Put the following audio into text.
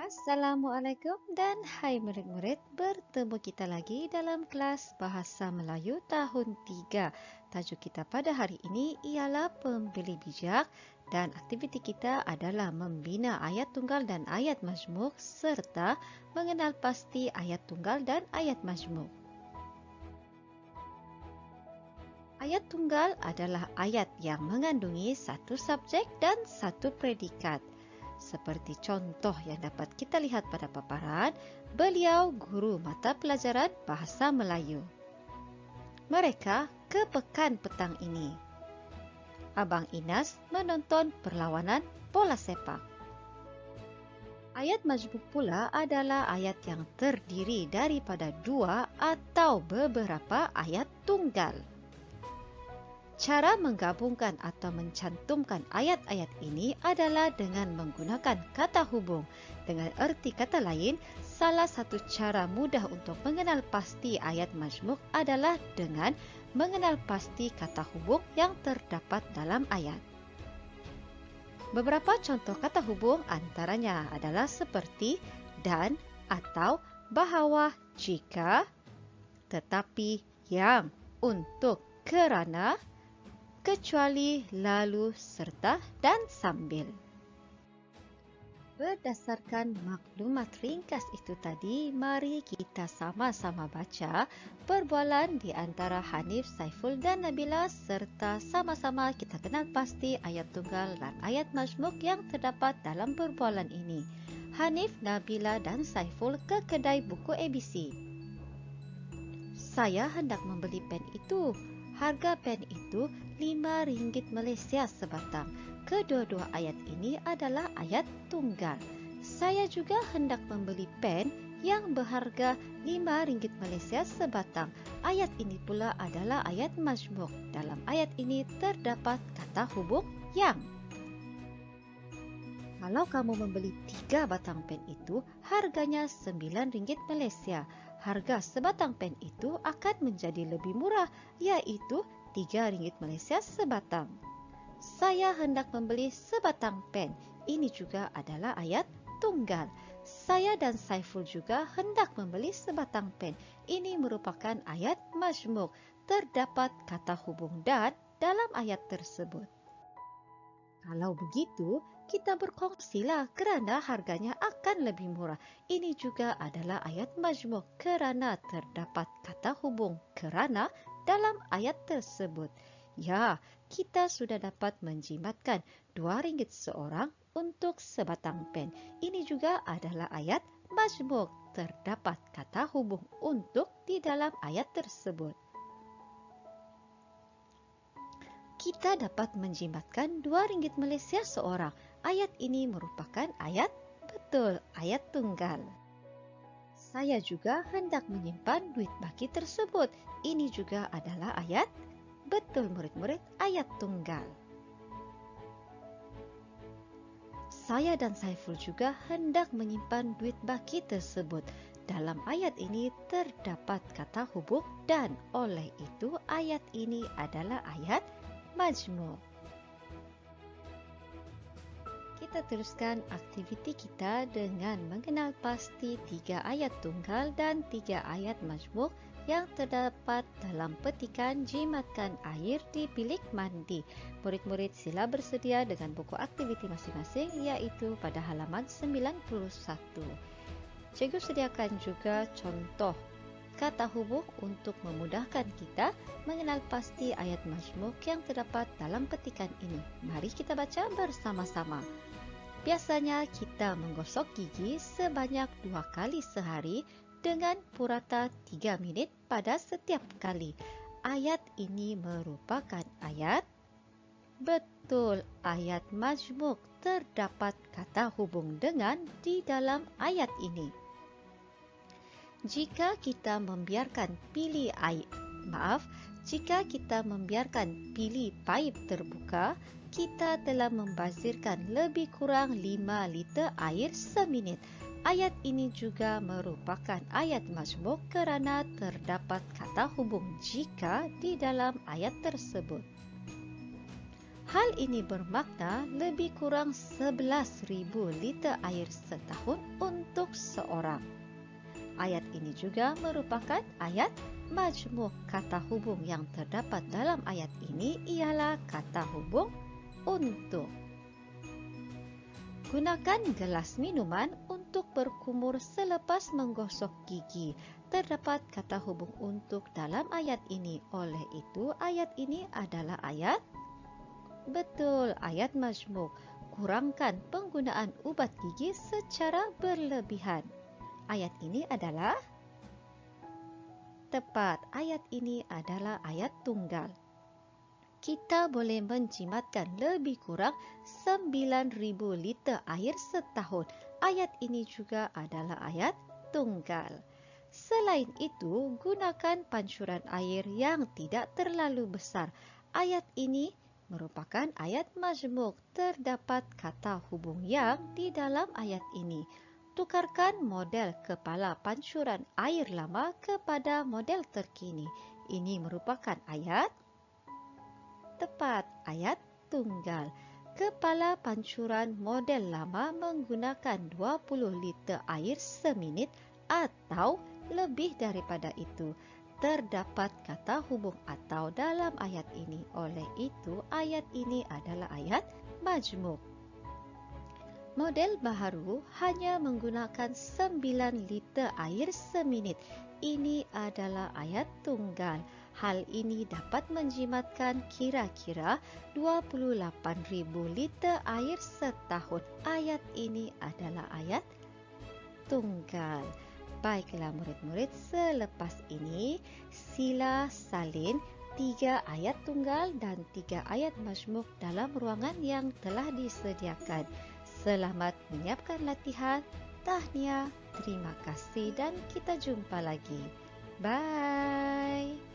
Assalamualaikum dan hai murid-murid, bertemu kita lagi dalam kelas Bahasa Melayu tahun 3. Tajuk kita pada hari ini ialah Pembeli Bijak dan aktiviti kita adalah membina ayat tunggal dan ayat majmuk serta mengenal pasti ayat tunggal dan ayat majmuk. Ayat tunggal adalah ayat yang mengandungi satu subjek dan satu predikat. Seperti contoh yang dapat kita lihat pada paparan, beliau guru mata pelajaran Bahasa Melayu. Mereka ke pekan petang ini. Abang Inas menonton perlawanan bola sepak. Ayat majmuk pula adalah ayat yang terdiri daripada dua atau beberapa ayat tunggal. Cara menggabungkan atau mencantumkan ayat-ayat ini adalah dengan menggunakan kata hubung. Dengan erti kata lain, salah satu cara mudah untuk mengenal pasti ayat majmuk adalah dengan mengenal pasti kata hubung yang terdapat dalam ayat. Beberapa contoh kata hubung antaranya adalah seperti dan, atau, bahwa, jika, tetapi, yang, untuk, kerana, kecuali, lalu, serta, dan sambil. Berdasarkan maklumat ringkas itu tadi, mari kita sama-sama baca perbualan di antara Hanif, Saiful dan Nabila serta sama-sama kita kenal pasti ayat tunggal dan ayat majmuk yang terdapat dalam perbualan ini. Hanif, Nabila dan Saiful ke kedai buku ABC. Saya hendak membeli pen itu. Harga pen itu RM5 Malaysia sebatang. Kedua-dua ayat ini adalah ayat tunggal. Saya juga hendak membeli pen yang berharga RM5 Malaysia sebatang. Ayat ini pula adalah ayat majmuk. Dalam ayat ini terdapat kata hubung yang. Kalau kamu membeli 3 batang pen itu, harganya RM9 Malaysia. Harga sebatang pen itu akan menjadi lebih murah, iaitu RM3 Malaysia sebatang. Saya hendak membeli sebatang pen. Ini juga adalah ayat tunggal. Saya dan Saiful juga hendak membeli sebatang pen. Ini merupakan ayat majmuk. Terdapat kata hubung dan dalam ayat tersebut. Kalau begitu, kita berkongsilah kerana harganya akan lebih murah. Ini juga adalah ayat majmuk kerana terdapat kata hubung kerana dalam ayat tersebut. Ya, kita sudah dapat menjimatkan RM2 seorang untuk sebatang pen. Ini juga adalah ayat majmuk. Terdapat kata hubung untuk di dalam ayat tersebut. Kita dapat menjimatkan RM2 Malaysia seorang. Ayat ini merupakan ayat betul, ayat tunggal. Saya juga hendak menyimpan duit baki tersebut. Ini juga adalah ayat betul murid-murid, ayat tunggal. Saya dan Saiful juga hendak menyimpan duit baki tersebut. Dalam ayat ini terdapat kata hubung dan oleh itu ayat ini adalah ayat majmuk. Kita teruskan aktiviti kita dengan mengenal pasti 3 ayat tunggal dan 3 ayat majmuk yang terdapat dalam petikan jimatkan air di bilik mandi. Murid-murid sila bersedia dengan buku aktiviti masing-masing iaitu pada halaman 91. Cikgu sediakan juga contoh kata hubung untuk memudahkan kita mengenal pasti ayat majmuk yang terdapat dalam petikan ini. Mari kita baca bersama-sama. Biasanya kita menggosok gigi sebanyak 2 kali sehari dengan purata 3 minit pada setiap kali. Ayat ini merupakan ayat betul, ayat majmuk. Terdapat kata hubung dengan di dalam ayat ini. Jika kita membiarkan pili paip terbuka, kita telah membazirkan lebih kurang 5 liter air seminit. Ayat ini juga merupakan ayat majmuk kerana terdapat kata hubung jika di dalam ayat tersebut. Hal ini bermakna lebih kurang 11.000 liter air setahun untuk seorang. Ayat ini juga merupakan ayat majmuk. Kata hubung yang terdapat dalam ayat ini ialah kata hubung untuk. Gunakan gelas minuman untuk berkumur selepas menggosok gigi. Terdapat kata hubung untuk dalam ayat ini. Oleh itu, ayat ini adalah ayat betul, ayat majmuk. Kurangkan penggunaan ubat gigi secara berlebihan. Ayat ini adalah tepat. Ayat ini adalah ayat tunggal. Kita boleh menjimatkan lebih kurang 9.000 liter air setahun. Ayat ini juga adalah ayat tunggal. Selain itu, gunakan pancuran air yang tidak terlalu besar. Ayat ini merupakan ayat majmuk. Terdapat kata hubung yang di dalam ayat ini. Tukarkan model kepala pancuran air lama kepada model terkini. Ini merupakan ayat tepat, ayat tunggal. Kepala pancuran model lama menggunakan 20 liter air seminit atau lebih daripada itu. Terdapat kata hubung atau dalam ayat ini. Oleh itu, ayat ini adalah ayat majmuk. Model baharu hanya menggunakan 9 liter air seminit. Ini adalah ayat tunggal. Hal ini dapat menjimatkan kira-kira 28.000 liter air setahun. Ayat ini adalah ayat tunggal. Baiklah murid-murid, selepas ini sila salin 3 ayat tunggal dan 3 ayat majmuk dalam ruangan yang telah disediakan. Selamat menyiapkan latihan. Tahniah, terima kasih dan kita jumpa lagi. Bye.